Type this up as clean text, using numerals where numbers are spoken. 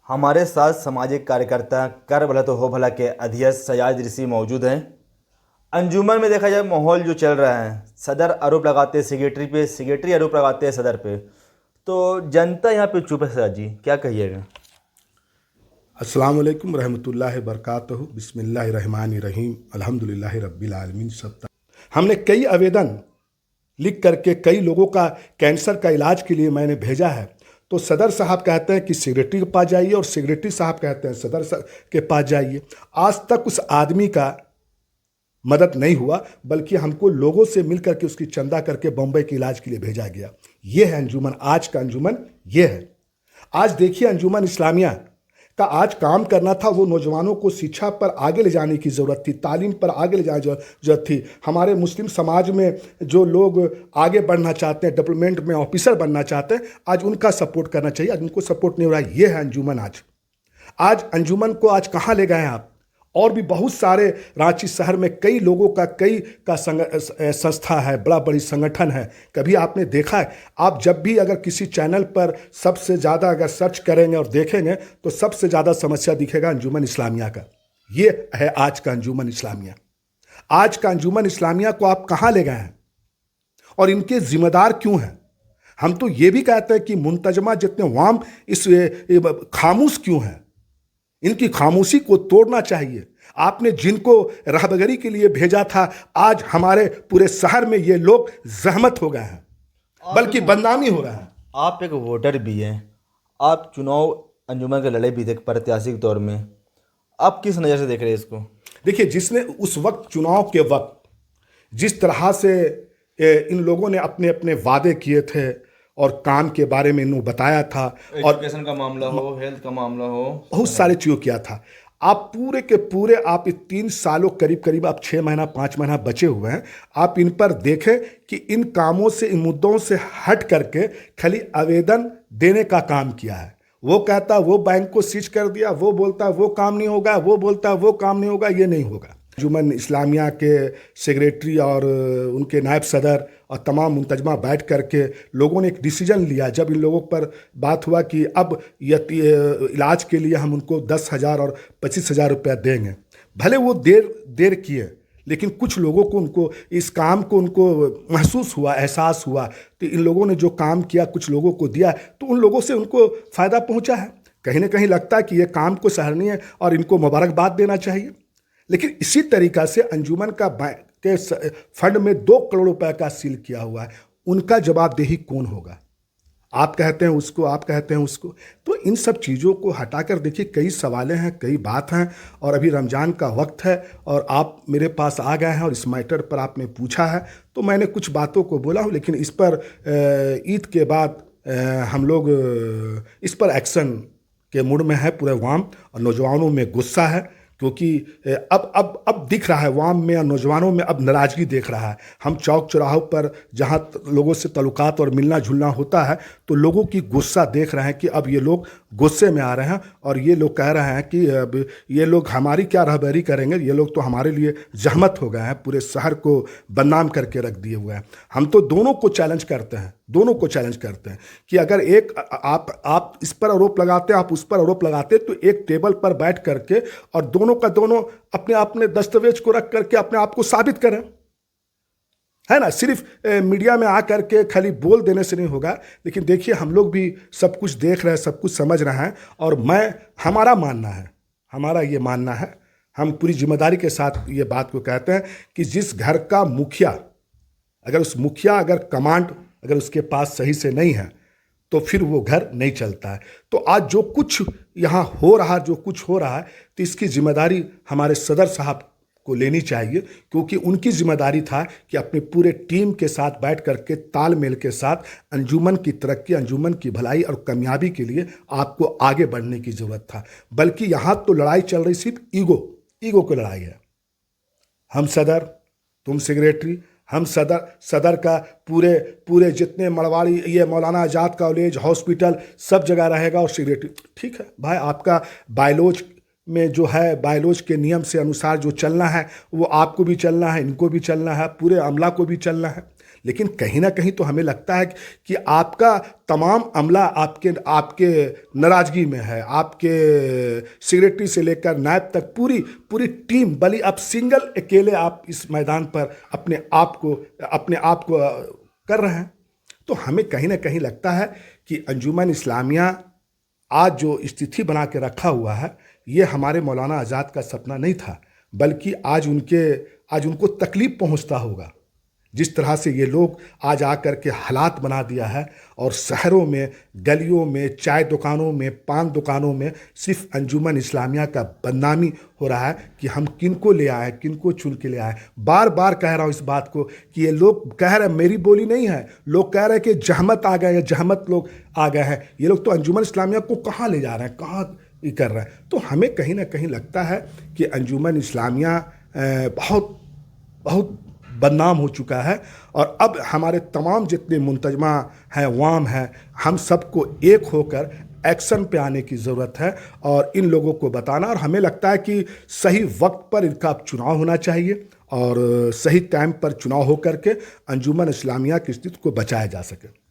हमारे साथ सामाजिक कार्यकर्ता कर भला तो हो भला के अध्यक्ष सयाज ऋषि मौजूद हैं। अंजुमन में देखा जाए माहौल जो चल रहा है, सदर आरोप लगाते हैं सेक्रेटरी पे, सेक्रेटरी आरोप लगाते हैं सदर पे, तो जनता यहाँ पे चुप है। सयाज जी क्या कहिएगा? अस्सलाम वालेकुम रहमतुल्लाहि बरकातहू बिस्मिल्लाहिर्रहमानिर्रहीम अल्हम्दुलिल्लाहि रब्बिल आलमीन। सब हमने कई आवेदन लिख करके कई लोगों का कैंसर का इलाज के लिए मैंने भेजा है। तो सदर साहब कहते हैं कि सेक्रेटरी के पास जाइए और सेक्रेटरी साहब कहते हैं सदर के पास जाइए। आज तक उस आदमी का मदद नहीं हुआ, बल्कि हमको लोगों से मिल करके उसकी चंदा करके बम्बई के इलाज के लिए भेजा गया। ये है अंजुमन, आज का अंजुमन ये है। आज देखिए अंजुमन इस्लामिया का आज काम करना था, वो नौजवानों को शिक्षा पर आगे ले जाने की ज़रूरत थी, तालीम पर आगे ले जाने की ज़रूरत थी। हमारे मुस्लिम समाज में जो लोग आगे बढ़ना चाहते हैं, डेवलपमेंट में ऑफिसर बनना चाहते हैं, आज उनका सपोर्ट करना चाहिए। आज उनको सपोर्ट नहीं हो रहा है। ये है अंजुमन। आज अंजुमन को आज कहाँ ले गए हैं आप? और भी बहुत सारे रांची शहर में कई लोगों का संस्था है, बड़ा बड़ी संगठन है। कभी आपने देखा है? आप जब भी अगर किसी चैनल पर सबसे ज़्यादा अगर सर्च करेंगे और देखेंगे तो सबसे ज़्यादा समस्या दिखेगा अंजुमन इस्लामिया का। ये है आज का अंजुमन इस्लामिया। आज का अंजुमन इस्लामिया को आप कहाँ ले गए हैं और इनके जिम्मेदार क्यों हैं? हम तो ये भी कहते हैं कि मुंतजमा जितने वाम इस खामोश क्यों हैं? इनकी खामोशी को तोड़ना चाहिए। आपने जिनको राहबरी के लिए भेजा था, आज हमारे पूरे शहर में ये लोग जहमत हो गए हैं, बल्कि बदनामी हो रहा है। आप एक वोटर भी हैं, आप चुनाव अंजुमन के लड़े भी थे प्रत्याशी के तौर में, आप किस नज़र से देख रहे हैं इसको? देखिए, जिसने उस वक्त चुनाव के वक्त जिस तरह से इन लोगों ने अपने अपने वादे किए थे और काम के बारे में इन्होंने बताया था, और एजुकेशन का मामला हो, हेल्थ का मामला हो, बहुत सारी चीज़ों किया था। आप पूरे के पूरे आप 3 सालों करीब करीब आप 6 महीना 5 महीना बचे हुए हैं, आप इन पर देखें कि इन कामों से, इन मुद्दों से हट करके खाली आवेदन देने का काम किया है। वो कहता वो बैंक को सीज कर दिया, वो बोलता वो काम नहीं होगा, वो बोलता वो काम नहीं होगा, ये नहीं होगा। अंजुमन इस्लामिया के सेक्रेटरी और उनके नायब सदर और तमाम मुंतजमा बैठ करके लोगों ने एक डिसीजन लिया। जब इन लोगों पर बात हुआ कि अब इलाज के लिए हम उनको 10,000 और 25,000 रुपया देंगे, भले वो देर किए, लेकिन कुछ लोगों को उनको इस काम को उनको महसूस हुआ, एहसास हुआ। तो इन लोगों ने जो काम किया, कुछ लोगों को दिया, तो उन लोगों से उनको फ़ायदा पहुंचा है। कहीं ना कहीं लगता है कि ये काम को सराहनीय है और इनको मुबारकबाद देना चाहिए। लेकिन इसी तरीक़ा से अंजुमन का बैंक के फंड में 2 करोड़ रुपए का सील किया हुआ है। उनका जवाबदेही कौन होगा? आप कहते हैं उसको, आप कहते हैं उसको। तो इन सब चीज़ों को हटाकर देखिए, कई सवालें हैं, कई बात हैं, और अभी रमज़ान का वक्त है और आप मेरे पास आ गए हैं और इस मैटर पर आपने पूछा है, तो मैंने कुछ बातों को बोला हूँ। लेकिन इस पर ईद के बाद हम लोग इस पर एक्शन के मूड में है पूरे वाम, और नौजवानों में गुस्सा है, क्योंकि अब दिख रहा है वाम में और नौजवानों में अब नाराज़गी देख रहा है। हम चौक चौराहों पर जहां लोगों से तल्लुकात और मिलना जुलना होता है, तो लोगों की गुस्सा देख रहे हैं कि अब ये लोग गुस्से में आ रहे हैं और ये लोग कह रहे हैं कि अब ये लोग हमारी क्या रहबरी करेंगे, ये लोग तो हमारे लिए जहमत हो गए हैं, पूरे शहर को बदनाम करके रख दिए हुए हैं। हम तो दोनों को चैलेंज करते हैं, दोनों को चैलेंज करते हैं कि अगर एक आप इस पर आरोप लगाते हैं, आप उस पर आरोप लगाते हैं, तो एक टेबल पर बैठ करके और दोनों का दोनों अपने अपने दस्तावेज को रख करके अपने आप को साबित करें, है ना। सिर्फ मीडिया में आकर के खाली बोल देने से नहीं होगा। लेकिन देखिए, हम लोग भी सब कुछ देख रहे हैं, सब कुछ समझ रहे हैं, और हमारा मानना है, हमारा ये मानना है, हम पूरी जिम्मेदारी के साथ ये बात को कहते हैं कि जिस घर का मुखिया, अगर कमांड अगर उसके पास सही से नहीं है, तो फिर वो घर नहीं चलता है। तो आज जो कुछ यहाँ हो रहा, जो कुछ हो रहा है, तो इसकी जिम्मेदारी हमारे सदर साहब को लेनी चाहिए, क्योंकि उनकी जिम्मेदारी था कि अपनी पूरे टीम के साथ बैठ करके तालमेल के साथ अंजुमन की तरक्की, अंजुमन की भलाई और कामयाबी के लिए आपको आगे बढ़ने की ज़रूरत था। बल्कि यहाँ तो लड़ाई चल रही सिर्फ ईगो की लड़ाई है। हम सदर, तुम सेक्रेटरी, हम सदर का पूरे जितने मड़वाड़ी, ये मौलाना आज़ाद कॉलेज, हॉस्पिटल, सब जगह रहेगा, और सेक्रेटरी। ठीक है भाई, आपका बायोलॉज में जो है, बायोलॉज के नियम से अनुसार जो चलना है वो आपको भी चलना है, इनको भी चलना है, पूरे अमला को भी चलना है। लेकिन कहीं ना कहीं तो हमें लगता है कि आपका तमाम अमला आपके आपके नाराज़गी में है, आपके सेक्रेटरी से लेकर नायब तक पूरी पूरी टीम, बल्कि आप सिंगल अकेले आप इस मैदान पर अपने आप को कर रहे हैं। तो हमें कहीं ना कहीं लगता है कि अंजुमन इस्लामिया आज जो स्थिति बना के रखा हुआ है, ये हमारे मौलाना आज़ाद का सपना नहीं था, बल्कि आज उनको तकलीफ पहुंचता होगा जिस तरह से ये लोग आज आकर के हालात बना दिया है। और शहरों में, गलियों में, चाय दुकानों में, पान दुकानों में सिर्फ अंजुमन इस्लामिया का बदनामी हो रहा है कि हम किनको ले आए, किनको चुन के ले आए। बार बार कह रहा हूँ इस बात को कि ये लोग कह रहे हैं, मेरी बोली नहीं है, लोग कह रहे हैं कि जहमत आ गए हैं, जहमत लोग आ गए हैं। ये लोग तो अंजुमन इस्लामिया को कहाँ ले जा रहे हैं, कहाँ ये कर रहे हैं। तो हमें कहीं ना कहीं लगता है कि अंजुमन इस्लामिया बहुत बहुत बदनाम हो चुका है। और अब हमारे तमाम जितने मुंतजमा हैं, वाम हैं, हम सबको एक होकर एक्शन पे आने की ज़रूरत है और इन लोगों को बताना। और हमें लगता है कि सही वक्त पर इनका अब चुनाव होना चाहिए और सही टाइम पर चुनाव हो करके अंजुमन इस्लामिया की स्थिति को बचाया जा सके।